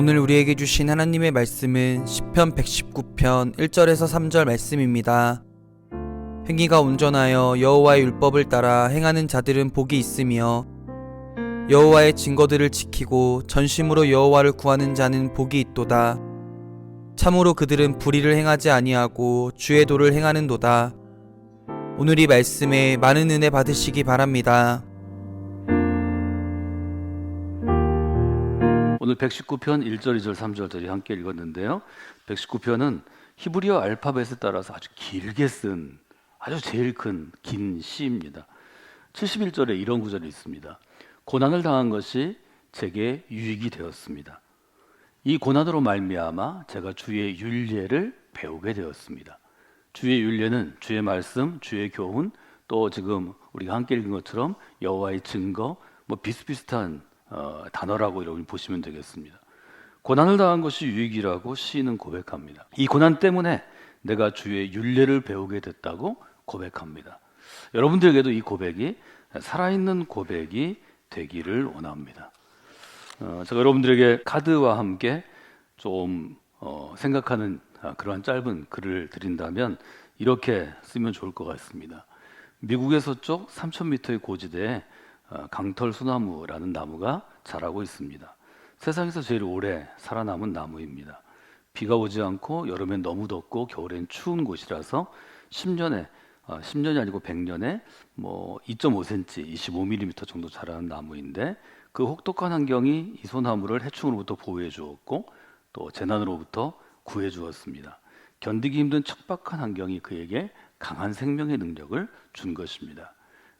오늘 우리에게 주신 하나님의 말씀은 시편 119편 1절에서 3절 말씀입니다. 행위가 온전하여 여호와의 율법을 따라 행하는 자들은 복이 있으며 여호와의 증거들을 지키고 전심으로 여호와를 구하는 자는 복이 있도다. 참으로 그들은 불의를 행하지 아니하고 주의 도를 행하는도다. 오늘 이 말씀에 많은 은혜 받으시기 바랍니다. 오늘 119편 1절, 2절, 3절들이 함께 읽었는데요. 119편은 히브리어 알파벳에 따라서 아주 길게 쓴 아주 제일 큰 긴 시입니다. 71절에 이런 구절이 있습니다. 고난을 당한 것이 제게 유익이 되었습니다. 이 고난으로 말미암아 제가 주의 율례를 배우게 되었습니다. 주의 율례는 주의 말씀, 주의 교훈, 또 지금 우리가 함께 읽은 것처럼 여호와의 증거, 비슷비슷한 단어라고 여러분이 보시면 되겠습니다. 고난을 당한 것이 유익이라고 시인은 고백합니다. 이 고난 때문에 내가 주의 율례를 배우게 됐다고 고백합니다. 여러분들에게도 이 고백이 살아있는 고백이 되기를 원합니다. 제가 여러분들에게 카드와 함께 좀 생각하는 그러한 짧은 글을 드린다면 이렇게 쓰면 좋을 것 같습니다. 미국의 서쪽 3,000m의 고지대에 강털 소나무라는 나무가 자라고 있습니다. 세상에서 제일 오래 살아남은 나무입니다. 비가 오지 않고 여름엔 너무 덥고 겨울엔 추운 곳이라서 10년이 아니고 100년에 2.5cm, 25mm 정도 자라는 나무인데 그 혹독한 환경이 이 소나무를 해충으로부터 보호해 주었고 또 재난으로부터 구해 주었습니다. 견디기 힘든 척박한 환경이 그에게 강한 생명의 능력을 준 것입니다.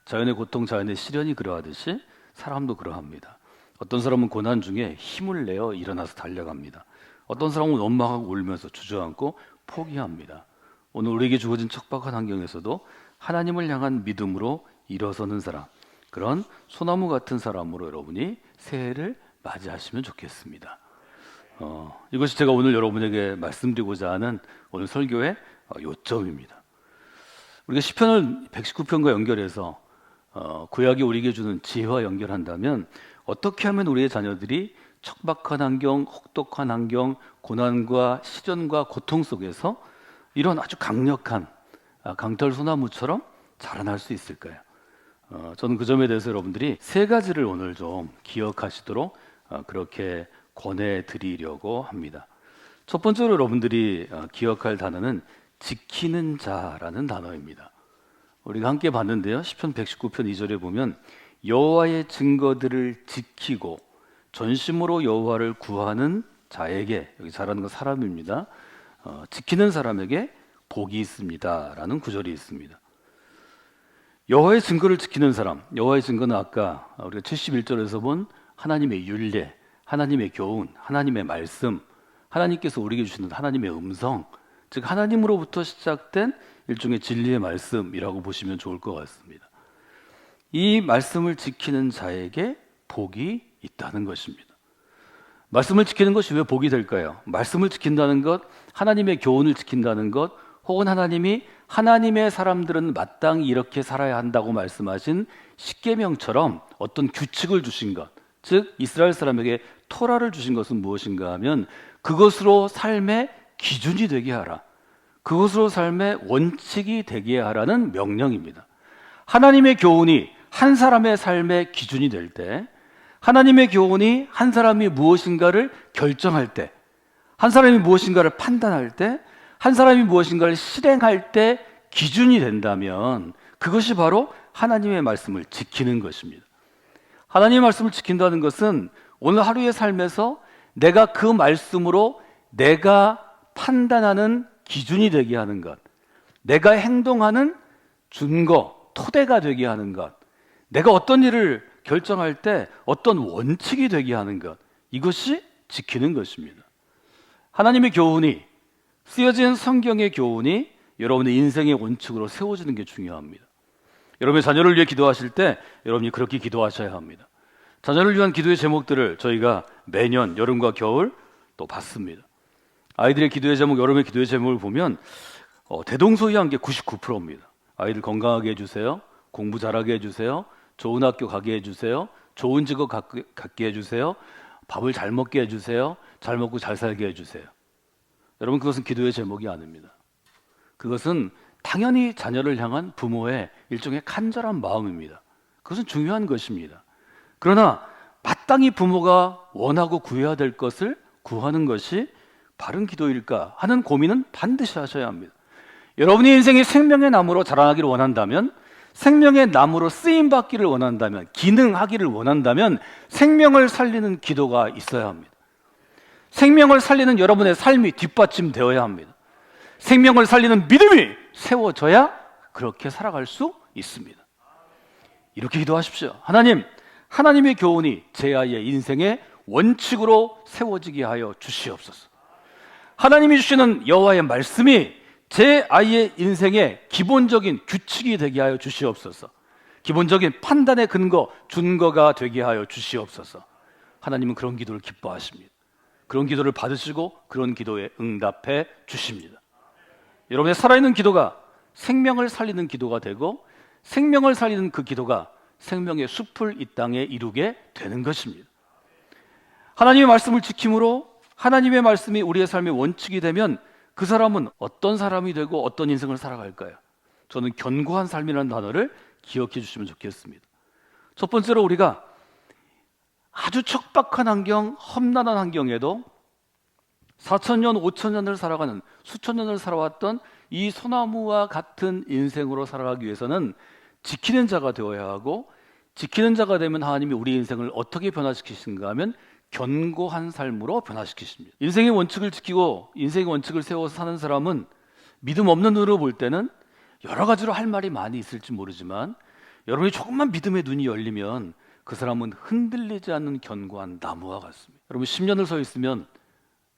자연의 고통, 자연의 시련이 그러하듯이 사람도 그러합니다. 어떤 사람은 고난 중에 힘을 내어 일어나서 달려갑니다. 어떤 사람은 원망하고 울면서 주저앉고 포기합니다. 오늘 우리에게 주어진 척박한 환경에서도 하나님을 향한 믿음으로 일어서는 사람, 그런 소나무 같은 사람으로 여러분이 새해를 맞이하시면 좋겠습니다. 이것이 제가 오늘 여러분에게 말씀드리고자 하는 오늘 설교의 요점입니다. 우리가 시편을 119편과 연결해서 구약이 우리에게 주는 지혜와 연결한다면 어떻게 하면 우리의 자녀들이 척박한 환경, 혹독한 환경, 고난과 시련과 고통 속에서 이런 아주 강력한 강털 소나무처럼 자라날 수 있을까요? 저는 그 점에 대해서 여러분들이 세 가지를 오늘 좀 기억하시도록 그렇게 권해드리려고 합니다. 첫 번째로 여러분들이 기억할 단어는 지키는 자라는 단어입니다. 우리가 함께 봤는데요. 시편 119편 2절에 보면 여호와의 증거들을 지키고 전심으로 여호와를 구하는 자에게, 여기 자라는 건 사람입니다. 지키는 사람에게 복이 있습니다 라는 구절이 있습니다. 여호와의 증거를 지키는 사람, 여호와의 증거는 아까 우리가 71절에서 본 하나님의 율례, 하나님의 교훈, 하나님의 말씀, 하나님께서 우리에게 주시는 하나님의 음성, 즉 하나님으로부터 시작된 일종의 진리의 말씀이라고 보시면 좋을 것 같습니다. 이 말씀을 지키는 자에게 복이 있다는 것입니다. 말씀을 지키는 것이 왜 복이 될까요? 말씀을 지킨다는 것, 하나님의 교훈을 지킨다는 것, 혹은 하나님이 하나님의 사람들은 마땅히 이렇게 살아야 한다고 말씀하신 십계명처럼 어떤 규칙을 주신 것, 즉 이스라엘 사람에게 토라를 주신 것은 무엇인가 하면 그것으로 삶의 기준이 되게 하라, 그것으로 삶의 원칙이 되게 하라는 명령입니다. 하나님의 교훈이 한 사람의 삶의 기준이 될 때, 하나님의 교훈이 한 사람이 무엇인가를 결정할 때, 한 사람이 무엇인가를 판단할 때, 한 사람이 무엇인가를 실행할 때 기준이 된다면 그것이 바로 하나님의 말씀을 지키는 것입니다. 하나님의 말씀을 지킨다는 것은 오늘 하루의 삶에서 내가 그 말씀으로 내가 판단하는 기준이 되게 하는 것, 내가 행동하는 준거, 토대가 되게 하는 것, 내가 어떤 일을 결정할 때 어떤 원칙이 되게 하는 것, 이것이 지키는 것입니다. 하나님의 교훈이, 쓰여진 성경의 교훈이 여러분의 인생의 원칙으로 세워지는 게 중요합니다. 여러분의 자녀를 위해 기도하실 때 여러분이 그렇게 기도하셔야 합니다. 자녀를 위한 기도의 제목들을 저희가 매년 여름과 겨울 또 받습니다. 아이들의 기도의 제목, 여름의 기도의 제목을 보면 대동소이한 게 99%입니다. 아이들 건강하게 해주세요, 공부 잘하게 해주세요, 좋은 학교 가게 해주세요, 좋은 직업 갖게 해주세요, 밥을 잘 먹게 해주세요. 잘 먹고 잘 살게 해주세요. 여러분, 그것은 기도의 제목이 아닙니다. 그것은 당연히 자녀를 향한 부모의 일종의 간절한 마음입니다. 그것은 중요한 것입니다. 그러나 마땅히 부모가 원하고 구해야 될 것을 구하는 것이 바른 기도일까 하는 고민은 반드시 하셔야 합니다. 여러분의 인생이 생명의 나무로 자라나기를 원한다면, 생명의 나무로 쓰임받기를 원한다면, 기능하기를 원한다면 생명을 살리는 기도가 있어야 합니다. 생명을 살리는 여러분의 삶이 뒷받침되어야 합니다. 생명을 살리는 믿음이 세워져야 그렇게 살아갈 수 있습니다. 이렇게 기도하십시오. 하나님, 하나님의 교훈이 제 아이의 인생의 원칙으로 세워지게 하여 주시옵소서. 하나님이 주시는 여호와의 말씀이 제 아이의 인생의 기본적인 규칙이 되게 하여 주시옵소서. 기본적인 판단의 근거, 준거가 되게 하여 주시옵소서. 하나님은 그런 기도를 기뻐하십니다. 그런 기도를 받으시고 그런 기도에 응답해 주십니다. 여러분의 살아있는 기도가 생명을 살리는 기도가 되고, 생명을 살리는 그 기도가 생명의 숲을 이 땅에 이루게 되는 것입니다. 하나님의 말씀을 지킴으로 하나님의 말씀이 우리의 삶의 원칙이 되면 그 사람은 어떤 사람이 되고 어떤 인생을 살아갈까요? 저는 견고한 삶이라는 단어를 기억해 주시면 좋겠습니다. 첫 번째로, 우리가 아주 척박한 환경, 험난한 환경에도 4,000년, 5,000년을 살아가는, 수천 년을 살아왔던 이 소나무와 같은 인생으로 살아가기 위해서는 지키는 자가 되어야 하고, 지키는 자가 되면 하나님이 우리 인생을 어떻게 변화시키신가 하면 견고한 삶으로 변화시키십니다. 인생의 원칙을 지키고 인생의 원칙을 세워서 사는 사람은 믿음 없는 눈으로 볼 때는 여러 가지로 할 말이 많이 있을지 모르지만, 여러분이 조금만 믿음의 눈이 열리면 그 사람은 흔들리지 않는 견고한 나무와 같습니다. 여러분, 10년을 서 있으면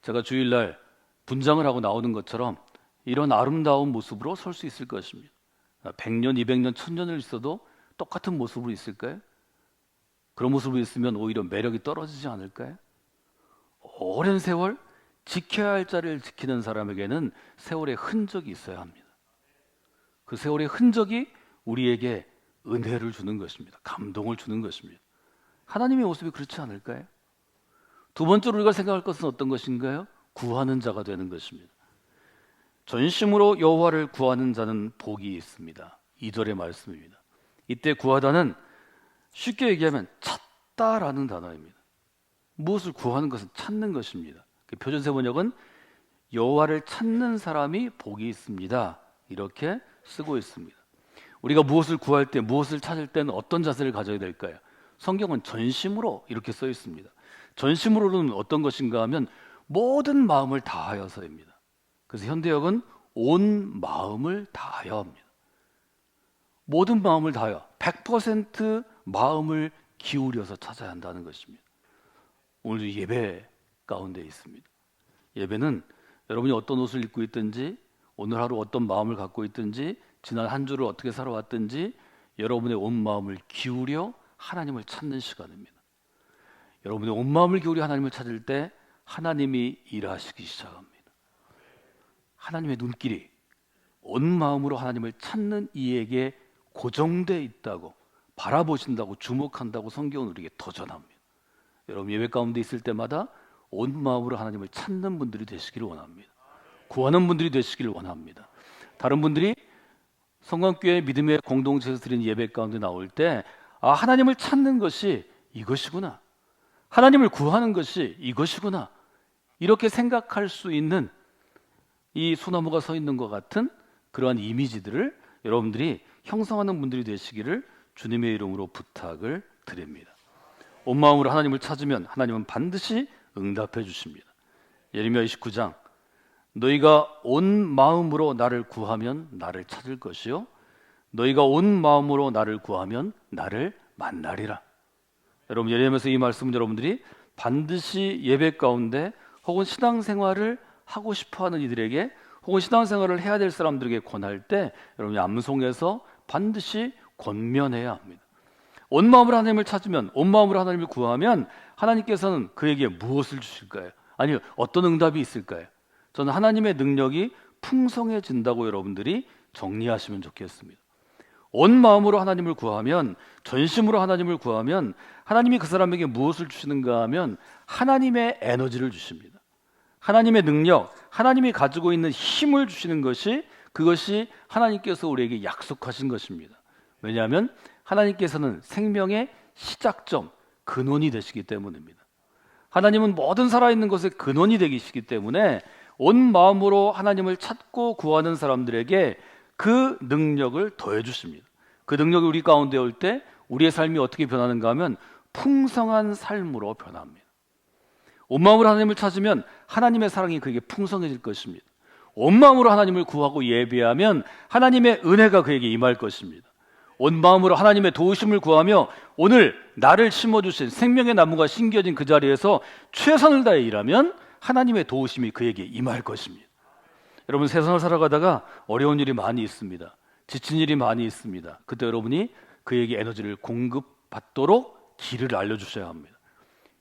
제가 주일날 분장을 하고 나오는 것처럼 이런 아름다운 모습으로 설 수 있을 것입니다. 100년, 200년, 1000년을 있어도 똑같은 모습으로 있을까요? 그런 모습으로 있으면 오히려 매력이 떨어지지 않을까요? 오랜 세월 지켜야 할 자리를 지키는 사람에게는 세월의 흔적이 있어야 합니다. 그 세월의 흔적이 우리에게 은혜를 주는 것입니다. 감동을 주는 것입니다. 하나님의 모습이 그렇지 않을까요? 두 번째로 우리가 생각할 것은 어떤 것인가요? 구하는 자가 되는 것입니다. 전심으로 여호와를 구하는 자는 복이 있습니다. 2절의 말씀입니다. 이때 구하다는 쉽게 얘기하면 찾다라는 단어입니다. 무엇을 구하는 것은 찾는 것입니다. 표준세 번역은 여호와를 찾는 사람이 복이 있습니다, 이렇게 쓰고 있습니다. 우리가 무엇을 구할 때, 무엇을 찾을 때는 어떤 자세를 가져야 될까요? 성경은 전심으로 이렇게 써 있습니다. 전심으로는 어떤 것인가 하면 모든 마음을 다하여서입니다. 그래서 현대역은 온 마음을 다하여 합니다. 모든 마음을 다하여 100% 마음을 기울여서 찾아야 한다는 것입니다. 오늘도 예배 가운데 있습니다. 예배는 여러분이 어떤 옷을 입고 있든지, 오늘 하루 어떤 마음을 갖고 있든지, 지난 한 주를 어떻게 살아왔든지 여러분의 온 마음을 기울여 하나님을 찾는 시간입니다. 여러분의 온 마음을 기울여 하나님을 찾을 때 하나님이 일하시기 시작합니다. 하나님의 눈길이 온 마음으로 하나님을 찾는 이에게 고정되어 있다고, 바라보신다고, 주목한다고 성경은 우리에게 도전합니다. 여러분, 예배 가운데 있을 때마다 온 마음으로 하나님을 찾는 분들이 되시기를 원합니다. 구하는 분들이 되시기를 원합니다. 다른 분들이 성광교회 믿음의 공동체에서 드린 예배 가운데 나올 때, 아, 하나님을 찾는 것이 이것이구나, 하나님을 구하는 것이 이것이구나, 이렇게 생각할 수 있는 이 소나무가 서 있는 것 같은 그러한 이미지들을 여러분들이 형성하는 분들이 되시기를 주님의 이름으로 부탁을 드립니다. 온 마음으로 하나님을 찾으면 하나님은 반드시 응답해 주십니다. 예레미야 29장, 너희가 온 마음으로 나를 구하면 나를 찾을 것이요, 너희가 온 마음으로 나를 구하면 나를 만나리라. 여러분, 예레미야에서 이 말씀은 여러분들이 반드시 예배 가운데 혹은 신앙생활을 하고 싶어하는 이들에게, 혹은 신앙생활을 해야 될 사람들에게 권할 때 여러분이 암송해서 반드시 권면해야 합니다. 온 마음으로 하나님을 찾으면, 온 마음으로 하나님을 구하면 하나님께서는 그에게 무엇을 주실까요? 아니, 어떤 응답이 있을까요? 저는 하나님의 능력이 풍성해진다고 여러분들이 정리하시면 좋겠습니다. 온 마음으로 하나님을 구하면, 전심으로 하나님을 구하면 하나님이 그 사람에게 무엇을 주시는가 하면 하나님의 에너지를 주십니다. 하나님의 능력, 하나님이 가지고 있는 힘을 주시는 것이, 그것이 하나님께서 우리에게 약속하신 것입니다. 왜냐하면 하나님께서는 생명의 시작점, 근원이 되시기 때문입니다. 하나님은 모든 살아있는 것의 근원이 되시기 때문에 온 마음으로 하나님을 찾고 구하는 사람들에게 그 능력을 더해 주십니다. 그 능력이 우리 가운데 올 때 우리의 삶이 어떻게 변하는가 하면 풍성한 삶으로 변합니다. 온 마음으로 하나님을 찾으면 하나님의 사랑이 그에게 풍성해질 것입니다. 온 마음으로 하나님을 구하고 예배하면 하나님의 은혜가 그에게 임할 것입니다. 온 마음으로 하나님의 도우심을 구하며 오늘 나를 심어주신 생명의 나무가 심겨진 그 자리에서 최선을 다해 일하면 하나님의 도우심이 그에게 임할 것입니다. 여러분, 세상을 살아가다가 어려운 일이 많이 있습니다. 지친 일이 많이 있습니다. 그때 여러분이 그에게 에너지를 공급받도록 길을 알려주셔야 합니다.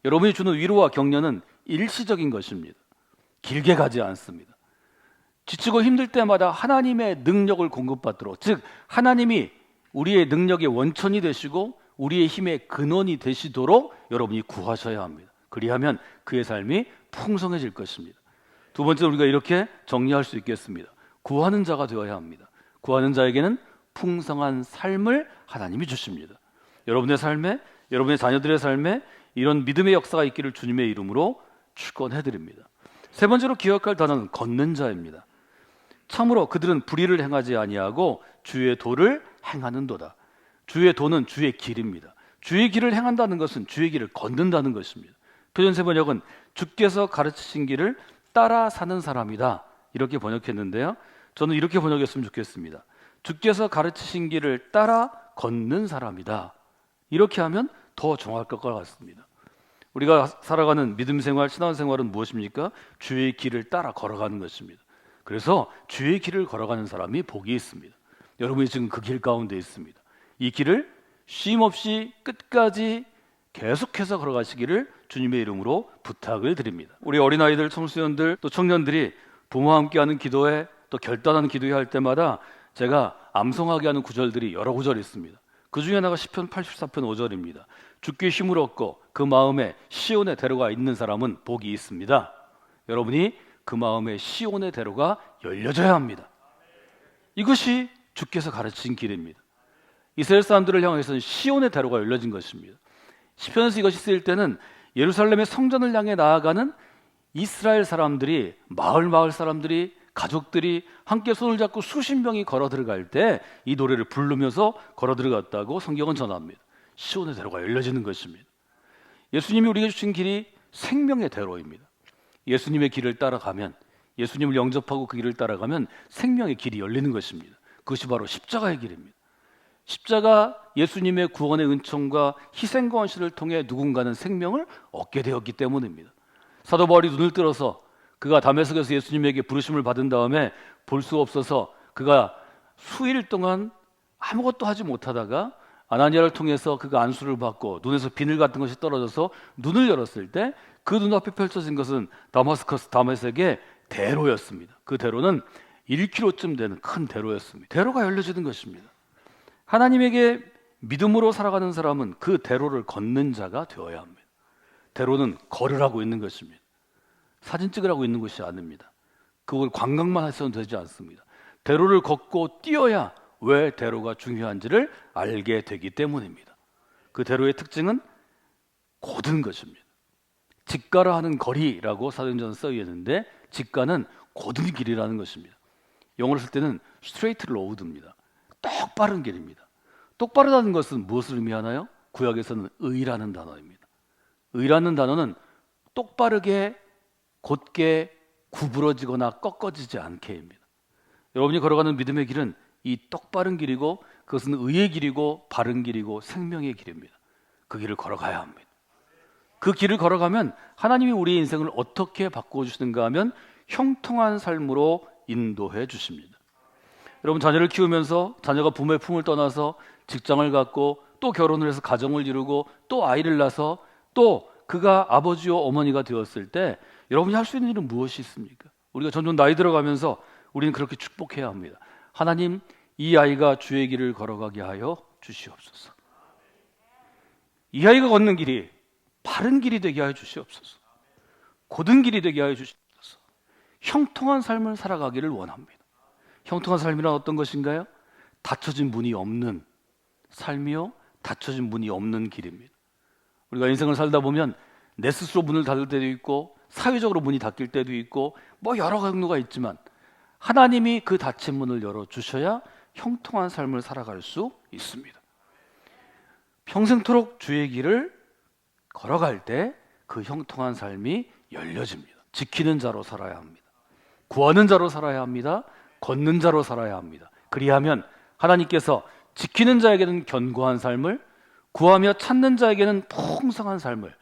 여러분이 주는 위로와 격려는 일시적인 것입니다. 길게 가지 않습니다. 지치고 힘들 때마다 하나님의 능력을 공급받도록, 즉 하나님이 우리의 능력의 원천이 되시고 우리의 힘의 근원이 되시도록 여러분이 구하셔야 합니다. 그리하면 그의 삶이 풍성해질 것입니다. 두 번째, 우리가 이렇게 정리할 수 있겠습니다. 구하는 자가 되어야 합니다. 구하는 자에게는 풍성한 삶을 하나님이 주십니다. 여러분의 삶에, 여러분의 자녀들의 삶에 이런 믿음의 역사가 있기를 주님의 이름으로 축원해드립니다. 세 번째로 기억할 단어는 걷는 자입니다. 참으로 그들은 불의를 행하지 아니하고 주의 도를 행하는도다. 주의 도는 주의 길입니다. 주의 길을 행한다는 것은 주의 길을 걷는다는 것입니다. 표준세 번역은 주께서 가르치신 길을 따라 사는 사람이다, 이렇게 번역했는데요, 저는 이렇게 번역했으면 좋겠습니다. 주께서 가르치신 길을 따라 걷는 사람이다. 이렇게 하면 더 정확할 것 같습니다. 우리가 살아가는 믿음 생활, 신앙 생활은 무엇입니까? 주의 길을 따라 걸어가는 것입니다. 그래서 주의 길을 걸어가는 사람이 복이 있습니다. 여러분이 지금 그 길 가운데 있습니다. 이 길을 쉼 없이 끝까지 계속해서 걸어가시기를 주님의 이름으로 부탁을 드립니다. 우리 어린아이들, 청소년들, 또 청년들이 부모와 함께하는 기도회, 또 결단하는 기도회 할 때마다 제가 암송하게 하는 구절들이 여러 구절이 있습니다. 그 중에 하나가 시편 84편 5절입니다. 주께 힘을 얻고 그 마음에 시온의 대로가 있는 사람은 복이 있습니다. 여러분이 그 마음에 시온의 대로가 열려져야 합니다. 이것이 주께서 가르친 길입니다. 이스라엘 사람들을 향해서는 시온의 대로가 열려진 것입니다. 시편에서 이것이 쓰일 때는 예루살렘의 성전을 향해 나아가는 이스라엘 사람들이, 마을 사람들이, 가족들이 함께 손을 잡고 수십 명이 걸어 들어갈 때 이 노래를 부르면서 걸어 들어갔다고 성경은 전합니다. 시온의 대로가 열려지는 것입니다. 예수님이 우리에게 주신 길이 생명의 대로입니다. 예수님의 길을 따라가면, 예수님을 영접하고 그 길을 따라가면 생명의 길이 열리는 것입니다. 그것이 바로 십자가의 길입니다. 십자가, 예수님의 구원의 은총과 희생과 헌신을 통해 누군가는 생명을 얻게 되었기 때문입니다. 사도 바울이 눈을 들어서 그가 다메섹에서 예수님에게 부르심을 받은 다음에 볼 수 없어서 그가 수일 동안 아무것도 하지 못하다가 아나니아를 통해서 그가 안수를 받고 눈에서 비늘 같은 것이 떨어져서 눈을 열었을 때 그 눈앞에 펼쳐진 것은 다메섹의 대로였습니다. 그 대로는 1km쯤 되는 큰 대로였습니다. 대로가 열려지는 것입니다. 하나님에게 믿음으로 살아가는 사람은 그 대로를 걷는 자가 되어야 합니다. 대로는 걸으라고 있는 것입니다. 사진 찍으라고 있는 것이 아닙니다. 그걸 관광만 해서는 되지 않습니다. 대로를 걷고 뛰어야 왜 대로가 중요한지를 알게 되기 때문입니다. 그 대로의 특징은 곧은 것입니다. 직가라 하는 거리라고 사도행전에 써있는데, 직가는 곧은 길이라는 것입니다. 영어로 쓸 때는 straight road입니다. 똑바른 길입니다. 똑바르다는 것은 무엇을 의미하나요? 구약에서는 의라는 단어입니다. 의라는 단어는 똑바르게, 곧게, 구부러지거나 꺾어지지 않게입니다. 여러분이 걸어가는 믿음의 길은 이 똑바른 길이고, 그것은 의의 길이고 바른 길이고 생명의 길입니다. 그 길을 걸어가야 합니다. 그 길을 걸어가면 하나님이 우리의 인생을 어떻게 바꿔주시는가 하면 형통한 삶으로 인도해 주십니다. 여러분, 자녀를 키우면서 자녀가 부모의 품을 떠나서 직장을 갖고 또 결혼을 해서 가정을 이루고 또 아이를 낳아서 또 그가 아버지와 어머니가 되었을 때 여러분이 할 수 있는 일은 무엇이 있습니까? 우리가 점점 나이 들어가면서 우리는 그렇게 축복해야 합니다. 하나님, 이 아이가 주의 길을 걸어가게 하여 주시옵소서. 이 아이가 걷는 길이 바른 길이 되게 하여 주시옵소서. 곧은 길이 되게 하여 주시옵소서. 형통한 삶을 살아가기를 원합니다. 형통한 삶이란 어떤 것인가요? 닫혀진 문이 없는 삶이요, 닫혀진 문이 없는 길입니다. 우리가 인생을 살다 보면 내 스스로 문을 닫을 때도 있고 사회적으로 문이 닫힐 때도 있고 뭐 여러 경로가 있지만 하나님이 그 닫힌 문을 열어주셔야 형통한 삶을 살아갈 수 있습니다. 평생토록 주의 길을 걸어갈 때 그 형통한 삶이 열려집니다. 지키는 자로 살아야 합니다. 구하는 자로 살아야 합니다. 걷는 자로 살아야 합니다. 그리하면 하나님께서 지키는 자에게는 견고한 삶을, 구하며 찾는 자에게는 풍성한 삶을,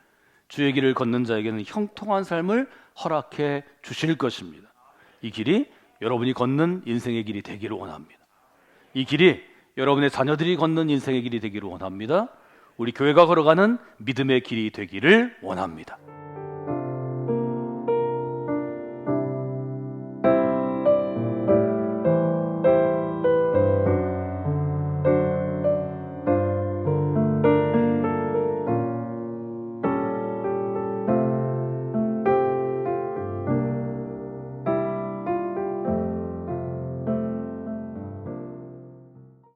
주의 길을 걷는 자에게는 형통한 삶을 허락해 주실 것입니다. 이 길이 여러분이 걷는 인생의 길이 되기를 원합니다. 이 길이 여러분의 자녀들이 걷는 인생의 길이 되기를 원합니다. 우리 교회가 걸어가는 믿음의 길이 되기를 원합니다.